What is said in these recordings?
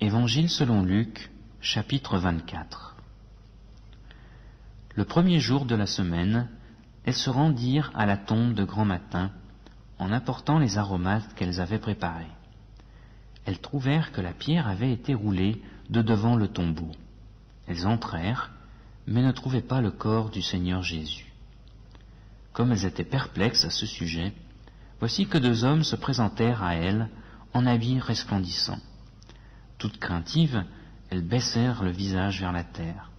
Évangile selon Luc, chapitre 24. Le premier jour de la semaine, elles se rendirent à la tombe de grand matin, en apportant les aromates qu'elles avaient préparés. Elles trouvèrent que la pierre avait été roulée de devant le tombeau. Elles entrèrent, mais ne trouvaient pas le corps du Seigneur Jésus. Comme elles étaient perplexes à ce sujet, voici que deux hommes se présentèrent à elles en habits resplendissants. Toutes craintives, elles baissèrent le visage vers la terre.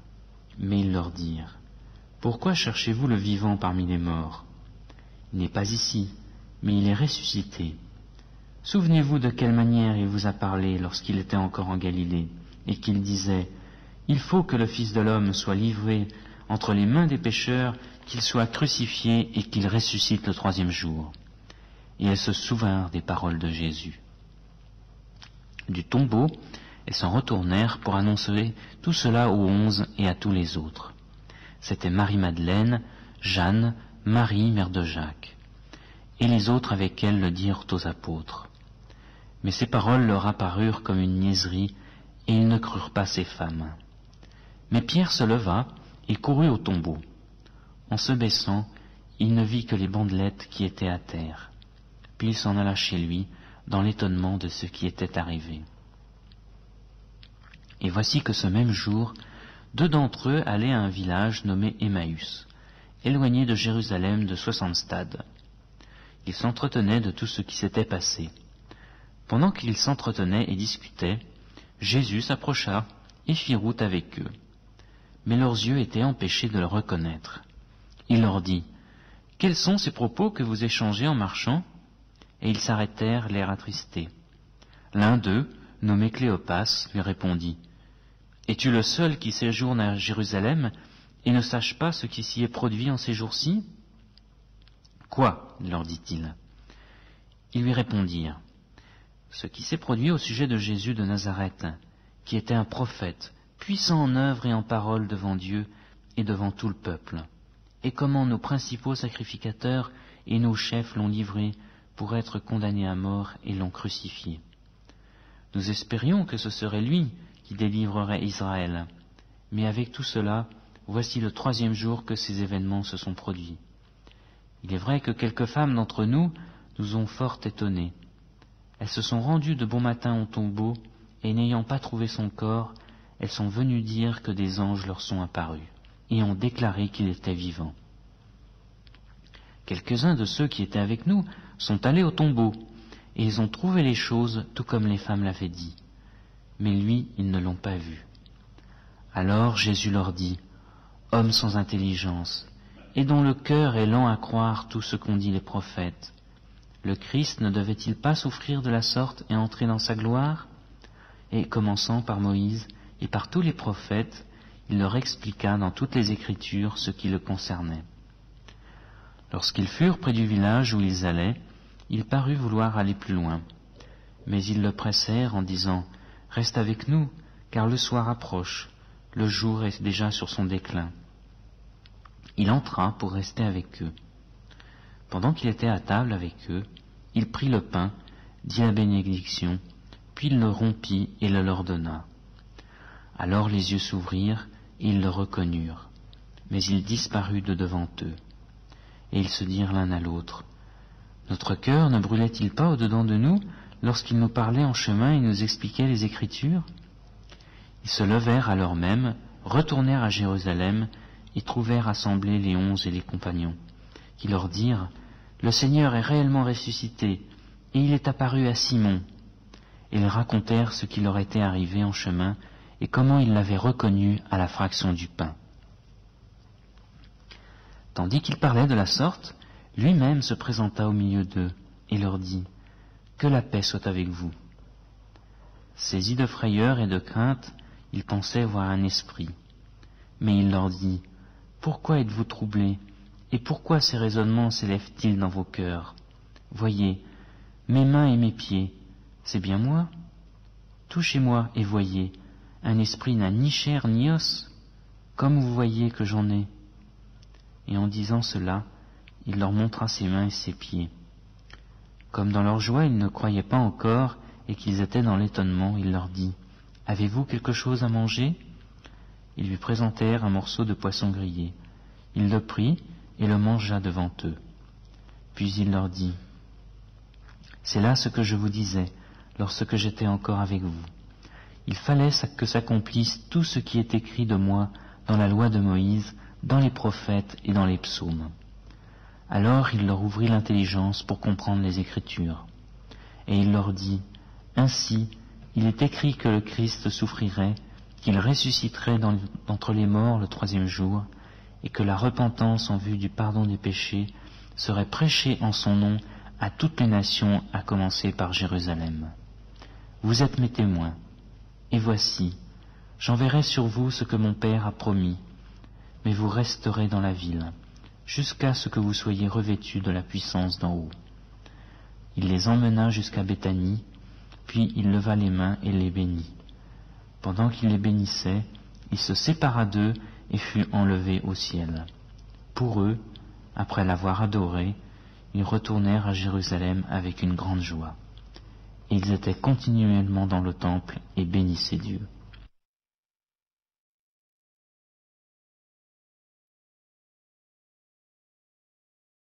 Mais ils leur dirent : « Pourquoi cherchez-vous le vivant parmi les morts ? Il n'est pas ici, mais il est ressuscité. Souvenez-vous de quelle manière il vous a parlé lorsqu'il était encore en Galilée, et qu'il disait : Il faut que le Fils de l'homme soit livré entre les mains des pécheurs, qu'il soit crucifié et qu'il ressuscite le troisième jour. » Et elles se souvinrent des paroles de Jésus. Du tombeau, elles s'en retournèrent pour annoncer tout cela aux 11 et à tous les autres. C'étaient Marie-Madeleine, Jeanne, Marie, mère de Jacques. Et les autres avec elles le dirent aux apôtres. Mais ces paroles leur apparurent comme une niaiserie, et ils ne crurent pas ces femmes. Mais Pierre se leva et courut au tombeau. En se baissant, il ne vit que les bandelettes qui étaient à terre. Puis il s'en alla chez lui, dans l'étonnement de ce qui était arrivé. Et voici que ce même jour, deux d'entre eux allaient à un village nommé Emmaüs, éloigné de Jérusalem de 60 stades. Ils s'entretenaient de tout ce qui s'était passé. Pendant qu'ils s'entretenaient et discutaient, Jésus s'approcha et fit route avec eux. Mais leurs yeux étaient empêchés de le reconnaître. Il leur dit : « Quels sont ces propos que vous échangez en marchant ? » Et ils s'arrêtèrent, l'air attristé. L'un d'eux, nommé Cléopas, lui répondit : « Es-tu le seul qui séjourne à Jérusalem et ne sache pas ce qui s'y est produit en ces jours-ci ? » « Quoi ? leur dit-il. Ils lui répondirent : « Ce qui s'est produit au sujet de Jésus de Nazareth, qui était un prophète, puissant en œuvre et en parole devant Dieu et devant tout le peuple, et comment nos principaux sacrificateurs et nos chefs l'ont livré pour être condamné à mort et l'ont crucifié. Nous espérions que ce serait lui qui délivrerait Israël, mais avec tout cela, voici le troisième jour que ces événements se sont produits. Il est vrai que quelques femmes d'entre nous nous ont fort étonnés. Elles se sont rendues de bon matin au tombeau, et n'ayant pas trouvé son corps, elles sont venues dire que des anges leur sont apparus, et ont déclaré qu'il était vivant. Quelques-uns de ceux qui étaient avec nous sont allés au tombeau, et ils ont trouvé les choses tout comme les femmes l'avaient dit. Mais lui, ils ne l'ont pas vu. Alors Jésus leur dit : « Hommes sans intelligence, et dont le cœur est lent à croire tout ce qu'ont dit les prophètes, le Christ ne devait-il pas souffrir de la sorte et entrer dans sa gloire ? » Et commençant par Moïse et par tous les prophètes, il leur expliqua dans toutes les Écritures ce qui le concernait. Lorsqu'ils furent près du village où ils allaient, il parut vouloir aller plus loin. Mais ils le pressèrent en disant : « Reste avec nous, car le soir approche, le jour est déjà sur son déclin. » Il entra pour rester avec eux. Pendant qu'il était à table avec eux, il prit le pain, dit la bénédiction, puis il le rompit et le leur donna. Alors les yeux s'ouvrirent et ils le reconnurent, mais il disparut de devant eux. Et ils se dirent l'un à l'autre : « Notre cœur ne brûlait-il pas au-dedans de nous lorsqu'il nous parlait en chemin et nous expliquait les Écritures ?» Ils se levèrent alors même, retournèrent à Jérusalem et trouvèrent assemblés les 11 et les compagnons, qui leur dirent : « Le Seigneur est réellement ressuscité, et il est apparu à Simon. » Et ils racontèrent ce qui leur était arrivé en chemin et comment ils l'avaient reconnu à la fraction du pain. Tandis qu'il parlait de la sorte, lui-même se présenta au milieu d'eux et leur dit : « Que la paix soit avec vous. » Saisis de frayeur et de crainte, ils pensaient voir un esprit. Mais il leur dit : « Pourquoi êtes-vous troublés, et pourquoi ces raisonnements s'élèvent-ils dans vos cœurs ? Voyez, mes mains et mes pieds, c'est bien moi. Touchez-moi et voyez, un esprit n'a ni chair ni os, comme vous voyez que j'en ai. » Et en disant cela, il leur montra ses mains et ses pieds. Comme dans leur joie ils ne croyaient pas encore et qu'ils étaient dans l'étonnement, il leur dit : Avez-vous quelque chose à manger ?» Ils lui présentèrent un morceau de poisson grillé. Il le prit et le mangea devant eux. Puis il leur dit, « C'est là ce que je vous disais lorsque j'étais encore avec vous. Il fallait que s'accomplisse tout ce qui est écrit de moi dans la loi de Moïse, dans les prophètes et dans les psaumes. » Alors il leur ouvrit l'intelligence pour comprendre les Écritures. Et il leur dit, « Ainsi, il est écrit que le Christ souffrirait, qu'il ressusciterait d'entre les morts le 3e jour, et que la repentance en vue du pardon des péchés serait prêchée en son nom à toutes les nations, à commencer par Jérusalem. Vous êtes mes témoins, et voici, j'enverrai sur vous ce que mon Père a promis, mais vous resterez dans la ville, jusqu'à ce que vous soyez revêtus de la puissance d'en haut. » Il les emmena jusqu'à Béthanie, puis il leva les mains et les bénit. Pendant qu'il les bénissait, il se sépara d'eux et fut enlevé au ciel. Pour eux, après l'avoir adoré, ils retournèrent à Jérusalem avec une grande joie. Et ils étaient continuellement dans le temple et bénissaient Dieu.